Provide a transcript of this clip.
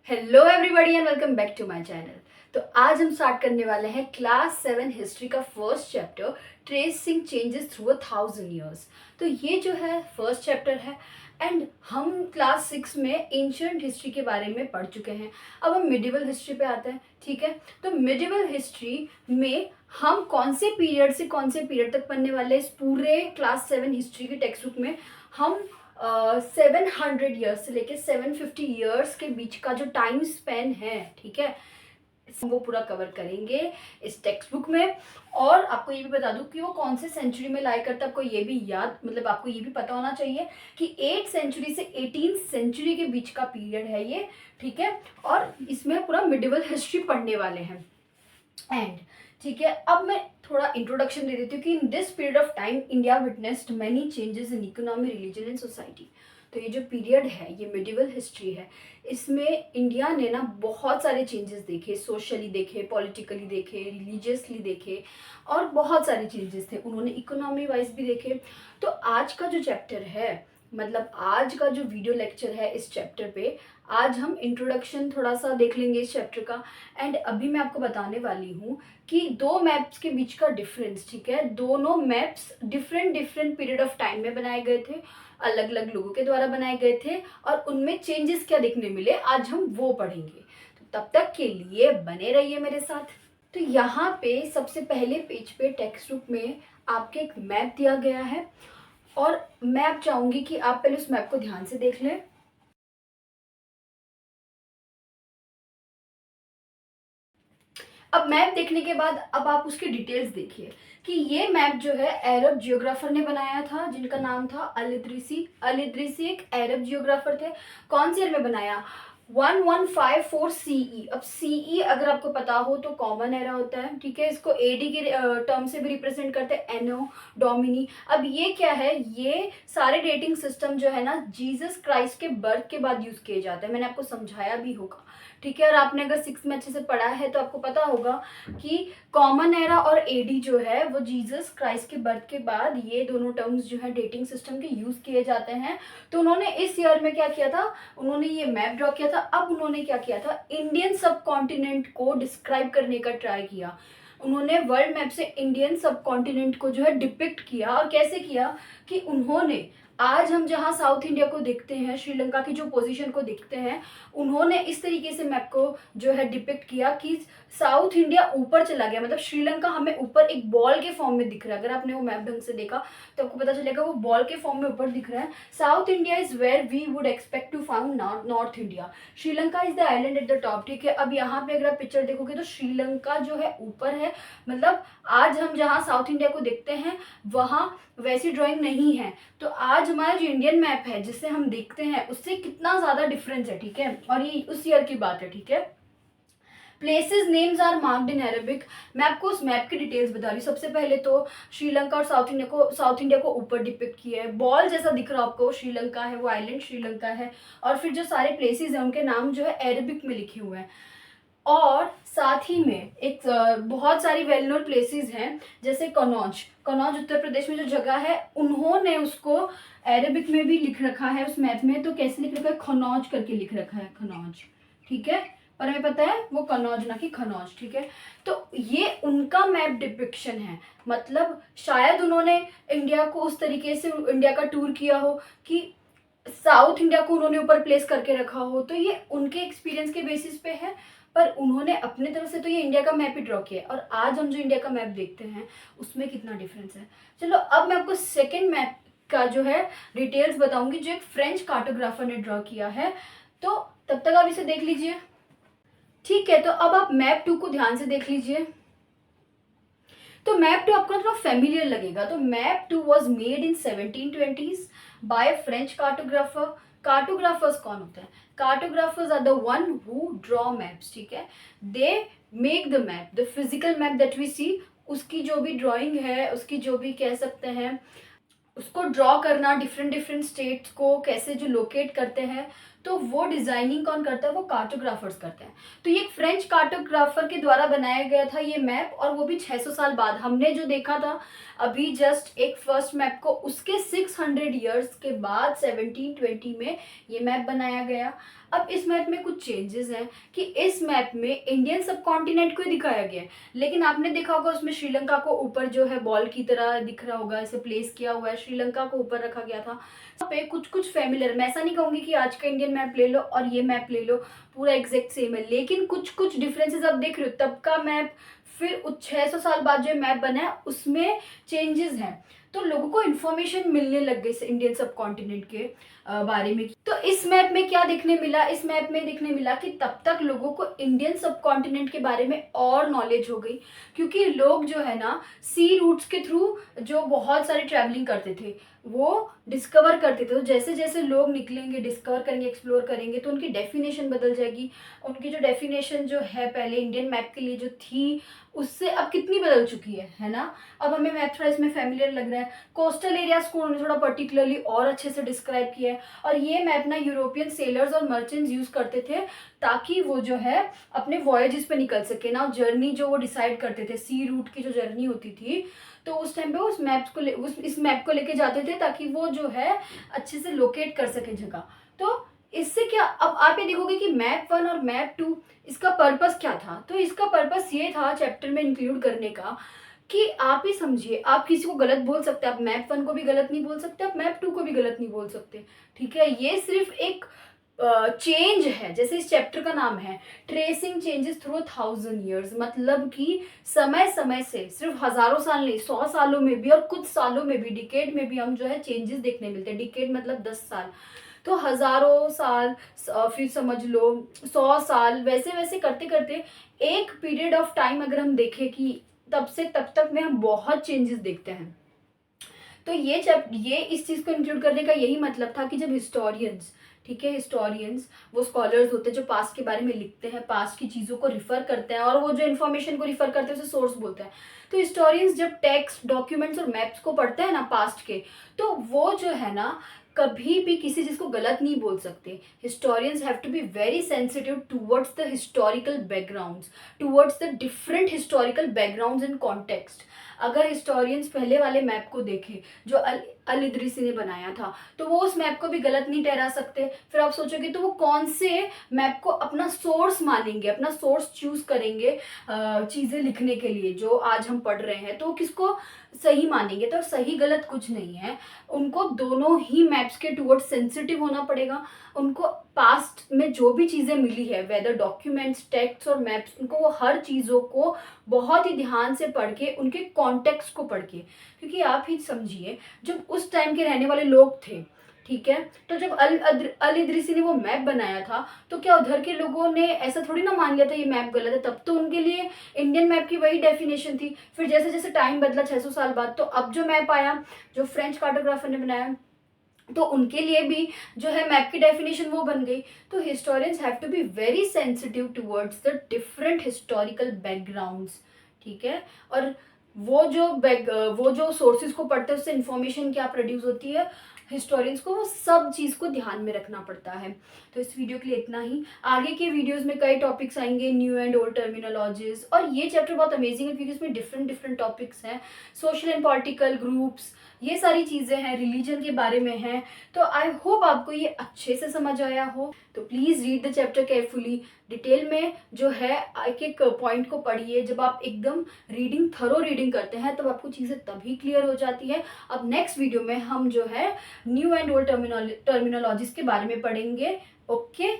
Hello everybody and welcome back to my channel. तो आज हम स्टार्ट करने वाले हैं क्लास 7 हिस्ट्री का first chapter, tracing changes through 1000 years। तो ये जो है फर्स्ट चैप्टर है एंड हम क्लास 6 में एंशिएंट हिस्ट्री के बारे में पढ़ चुके हैं। अब हम मिडिवल हिस्ट्री पे आते हैं, ठीक है। तो मिडिवल हिस्ट्री में हम कौन से पीरियड से कौन से पीरियड तक पढ़ने वाले हैं, इस पूरे क्लास 7 हिस्ट्री की टेक्स्ट बुक में हम 700 ईयर्स से लेके 750 ईयर्स के बीच का जो टाइम स्पेन है, ठीक है, वो पूरा कवर करेंगे इस टेक्स्ट बुक में। और आपको ये भी बता दूं कि वो कौन से सेंचुरी में लाई करता है, आपको ये भी याद मतलब आपको ये भी पता होना चाहिए कि 8th सेंचुरी से 18th सेंचुरी के बीच का पीरियड है ये, ठीक है। और इसमें पूरा मिडिवल हिस्ट्री पढ़ने वाले हैं एंड ठीक है। अब मैं थोड़ा इंट्रोडक्शन दे देती हूँ कि in this period of time India witnessed many changes in economy, religion and society. तो ये जो पीरियड है ये मिडिवल हिस्ट्री है, इसमें इंडिया ने ना बहुत सारे चेंजेस देखे, सोशली देखे, पॉलिटिकली देखे, रिलीजियसली देखे और बहुत सारे चेंजेस थे। उन्होंने इकोनॉमी वाइज भी देखे। तो आज का जो चैप्टर है, मतलब आज का जो वीडियो लेक्चर है इस चैप्टर पे, आज हम इंट्रोडक्शन थोड़ा सा देख लेंगे इस चैप्टर का एंड अभी मैं आपको बताने वाली हूँ कि दो मैप्स के बीच का डिफरेंस, ठीक है। दोनों maps different period of time में बनाए गए थे, अलग अलग लोगों के द्वारा बनाए गए थे और उनमें चेंजेस क्या देखने मिले, आज हम वो पढ़ेंगे। तो तब तक के लिए बने रहिए मेरे साथ। तो यहाँ पे सबसे पहले पेज पे टेक्स्ट बुक में आपके एक मैप दिया गया है और मैं अब चाहूंगी कि आप पहले उस मैप को ध्यान से देख लें। अब मैप देखने के बाद अब आप उसकी डिटेल्स देखिए कि ये मैप जो है अरब जियोग्राफर ने बनाया था, जिनका नाम था अल इद्रिसी। अल इद्रिसी एक अरब जियोग्राफर थे। कौन से ईयर में बनाया? 1154 सीई। अब सीई अगर आपको पता हो तो कॉमन एरा होता है, ठीक है। इसको एडी के टर्म से भी रिप्रेजेंट करते हैं, एनो डोमिनी। अब ये क्या है, ये सारे डेटिंग सिस्टम जो है ना जीसस क्राइस्ट के बर्थ के बाद यूज किए जाते हैं। मैंने आपको समझाया भी होगा, ठीक है। और आपने अगर 6 में अच्छे से पढ़ा है तो आपको पता होगा कि कॉमन एरा और एडी जो है वो जीसस क्राइस्ट के बर्थ के बाद ये दोनों टर्म्स जो है डेटिंग सिस्टम के यूज किए जाते हैं। तो उन्होंने इस ईयर में क्या किया था, उन्होंने ये मैप ड्रॉ किया था। अब उन्होंने क्या किया था, इंडियन सब कॉन्टिनेंट को डिस्क्राइब करने का ट्राई किया। उन्होंने वर्ल्ड मैप से इंडियन सब कॉन्टिनेंट को जो है डिपिक्ट किया। और कैसे किया कि उन्होंने आज हम जहाँ साउथ इंडिया को देखते हैं, श्रीलंका की जो पोजीशन को देखते हैं, उन्होंने इस तरीके से मैप को जो है डिपिक्ट किया कि साउथ इंडिया ऊपर चला गया, मतलब श्रीलंका हमें ऊपर एक बॉल के फॉर्म में दिख रहा है। अगर आपने वो मैप ढंग से देखा तो आपको पता चलेगा वो बॉल के फॉर्म में ऊपर दिख रहा है। South India is where we would expect to found north India. Sri Lanka is the island at the top, ठीक है। अब यहाँ पे अगर आप पिक्चर देखोगे तो श्रीलंका जो है ऊपर है, मतलब आज हम जहाँ साउथ इंडिया को देखते हैं वहाँ वैसी ड्राइंग नहीं है। तो आज हमारा जो इंडियन मैप है जिसे हम देखते हैं उससे कितना ज्यादा डिफरेंस है, ठीक है। और ये उस ईयर की बात है, ठीक है। Places names are marked in Arabic. मैं आपको उस मैप की डिटेल्स बता रही हूँ। सबसे पहले तो श्रीलंका और साउथ इंडिया को ऊपर डिपिक्ट किया है, बॉल जैसा दिख रहा है आपको, श्रीलंका है, वो आइलैंड श्रीलंका है। और फिर जो सारे प्लेसेस हैं उनके नाम जो है अरेबिक में लिखे हुए हैं। और साथ ही में एक बहुत सारी वेल नोन प्लेसेस हैं, जैसे कनौज। कनौज उत्तर प्रदेश में जो जगह है, उन्होंने उसको अरेबिक में भी लिख रखा है उस मैप में। तो कैसे लिख रखा है, खनौज करके लिख रखा है, खनौज, ठीक है। पर हमें पता है वो कनौज ना कि खनौज, ठीक है। तो ये उनका मैप डिपिक्शन है, मतलब शायद उन्होंने इंडिया को उस तरीके से इंडिया का टूर किया हो कि साउथ इंडिया को उन्होंने ऊपर प्लेस करके रखा हो। तो ये उनके एक्सपीरियंस के बेसिस पे है, पर उन्होंने अपने तरफ से तो ये इंडिया का मैप ही ड्रॉ किया है। और आज हम जो इंडिया का मैप देखते हैं उसमें कितना डिफरेंस है। चलो अब मैं आपको सेकेंड मैप का जो है डिटेल्स बताऊंगी, जो एक फ्रेंच कार्टोग्राफर ने ड्रॉ किया है। तो तब तक आप इसे देख लीजिए, ठीक है। तो अब आप मैप 2 को ध्यान से देख लीजिए। तो मैप 2 आपको थोड़ा फेमिलियर लगेगा। तो map 2 was made in 1720s by French cartographer. Cartographers कौन होते हैं? Cartographers are the one who draw maps, ठीक है। They make the map, the physical map that we see, उसकी जो भी ड्राइंग है, उसकी जो भी कह सकते हैं, उसको ड्रॉ करना, डिफरेंट स्टेट्स को कैसे जो लोकेट करते हैं, तो वो डिजाइनिंग कौन करता है? वो कार्टोग्राफर्स करते हैं। तो ये एक फ्रेंच कार्टोग्राफर के द्वारा बनाया गया था ये मैप, और वो भी 600 साल बाद। हमने जो देखा था अभी जस्ट एक फर्स्ट मैप को, उसके 600 ईयर्स के बाद 1720 में ये मैप बनाया गया। अब इस मैप में कुछ चेंजेस हैं कि इस मैप में इंडियन सब कॉन्टिनेंट को ही दिखाया गया है, लेकिन आपने देखा होगा उसमें श्रीलंका को ऊपर जो है बॉल की तरह दिख रहा होगा, इसे प्लेस किया हुआ है, श्रीलंका को ऊपर रखा गया था। यहाँ पे कुछ कुछ फेमिलियर, मैं ऐसा नहीं कहूँगी कि आज का इंडियन मैप ले लो और ये मैप ले लो पूरा एग्जैक्ट सेम है, लेकिन कुछ कुछ डिफरेंसेस आप देख रहे हो। तब का मैप फिर 600 साल बाद जो मैप बना है उसमें चेंजेस हैं, तो लोगों को इन्फॉर्मेशन मिलने लग गई इंडियन सब कॉन्टिनेंट के बारे में। तो इस मैप में क्या देखने मिला, इस मैप में देखने मिला कि तब तक लोगों को इंडियन सब कॉन्टिनेंट के बारे में और नॉलेज हो गई, क्योंकि लोग जो है ना सी रूट्स के थ्रू जो बहुत सारे ट्रैवलिंग करते थे वो डिस्कवर करते थे। तो जैसे जैसे लोग निकलेंगे, डिस्कवर करेंगे, एक्सप्लोर करेंगे, तो उनकी डेफिनेशन बदल जाएगी। उनकी जो डेफिनेशन जो है पहले इंडियन मैप के लिए जो थी उससे अब कितनी बदल चुकी है ना। अब हमें मैप थोड़ा इसमें फैमिलियर लग रहा है। कोस्टल एरियाज को उन्होंने थोड़ा पर्टिकुलरली और अच्छे से डिस्क्राइब किया है, और ये मैप ना यूरोपियन सेलर्स और मर्चेंट्स यूज करते थे ताकि वो जो है अपने वॉयजेस पे निकल सके ना, जर्नी जो वो डिसाइड करते थे, सी रूट की जो जर्नी होती थी, तो उस टाइम पे उस मैप को लेके जाते थे ताकि वो जो है अच्छे से लोकेट कर सके जगह। तो इससे क्या, अब आप ये देखोगे कि मैप 1 और मैप 2 इसका पर्पस क्या था। तो इसका पर्पस ये था चैप्टर में इंक्लूड करने का कि आप ही समझिए, आप किसी को गलत बोल सकते हैं, आप मैप 1 को भी गलत नहीं बोल सकते, आप मैप 2 को भी गलत नहीं बोल सकते, ठीक है। ये सिर्फ एक चेंज है, जैसे इस चैप्टर का नाम है ट्रेसिंग चेंजेस थ्रू 1000 ईयर्स, मतलब कि समय समय से, सिर्फ हजारों साल नहीं, 100 सालों में भी और कुछ सालों में भी, डिकेड में भी हम जो है चेंजेस देखने मिलते हैं। डिकेड मतलब 10 साल, तो हजारों साल, फिर समझ लो 100 साल, वैसे वैसे करते करते एक पीरियड ऑफ टाइम अगर हम देखें कि तब से तब तक में हम बहुत चेंजेस देखते हैं। तो ये इस चीज़ को इंक्लूड करने का यही मतलब था कि जब हिस्टोरियंस, ठीक है, हिस्टोरियंस वो स्कॉलर्स होते हैं जो पास्ट के बारे में लिखते हैं, पास्ट की चीज़ों को रिफर करते हैं, और वो जो इन्फॉर्मेशन को रिफर करते हैं उसे सोर्स बोलते हैं। तो हिस्टोरियंस जब टेक्स्ट, डॉक्यूमेंट्स और मैप्स को पढ़ते हैं ना पास्ट के, तो वो जो है ना कभी भी किसी चीज़ को गलत नहीं बोल सकते। Historians have to be very sensitive towards the historical backgrounds, towards the different historical backgrounds in context. अगर हिस्टोरियंस पहले वाले मैप को देखें जो अल इदरीसी ने बनाया था, तो वो उस मैप को भी गलत नहीं ठहरा सकते। फिर आप सोचोगे तो वो कौन से मैप को अपना सोर्स मानेंगे, अपना सोर्स चूज करेंगे चीज़ें लिखने के लिए जो आज हम पढ़ रहे हैं, तो किसको सही मानेंगे। तो सही गलत कुछ नहीं है, उनको दोनों ही मैप्स के टूवर्ड सेंसिटिव होना पड़ेगा। उनको पास्ट में जो भी चीज़ें मिली है, वेदर डॉक्यूमेंट्स, टेक्स्ट और मैप्स, उनको वो हर चीज़ों को बहुत ही ध्यान से पढ़ के, उनके कॉन्टेक्स्ट को पढ़ के, क्योंकि आप ही समझिए जब उस टाइम के रहने वाले लोग थे, ठीक है, तो जब अल इदरीसी ने वो मैप बनाया था, तो क्या उधर के लोगों ने ऐसा थोड़ी ना मान लिया था ये मैप गलत है, तब तो उनके लिए इंडियन मैप की वही डेफिनेशन थी। फिर जैसे जैसे टाइम बदला 600 साल बाद, तो अब जो मैप आया जो फ्रेंच कार्टोग्राफर ने बनाया, तो उनके लिए भी जो है मैप की डेफिनेशन वो बन गई। तो historians have to be very sensitive towards the different historical backgrounds, ठीक है। और वो जो सोर्सेज को पढ़ते हैं उससे इंफॉर्मेशन क्या प्रोड्यूस होती है, हिस्टोरियंस को वो सब चीज़ को ध्यान में रखना पड़ता है। तो इस वीडियो के लिए इतना ही। आगे के वीडियोस में कई टॉपिक्स आएंगे, न्यू एंड ओल्ड टर्मिनोलॉजीज, और ये चैप्टर बहुत अमेजिंग है क्योंकि इसमें डिफरेंट डिफरेंट टॉपिक्स हैं, सोशल एंड पॉलिटिकल ग्रुप्स, ये सारी चीज़ें हैं, रिलीजन के बारे में हैं। तो आई होप आपको ये अच्छे से समझ आया हो। तो please read the chapter carefully, detail में जो है एक एक पॉइंट को पढ़िए। जब आप एकदम थरो रीडिंग करते हैं तब आपको चीज़ें तभी क्लियर हो जाती है। अब नेक्स्ट वीडियो में हम जो है न्यू एंड ओल्ड टर्मिनोलॉजीज के बारे में पढ़ेंगे। ओके।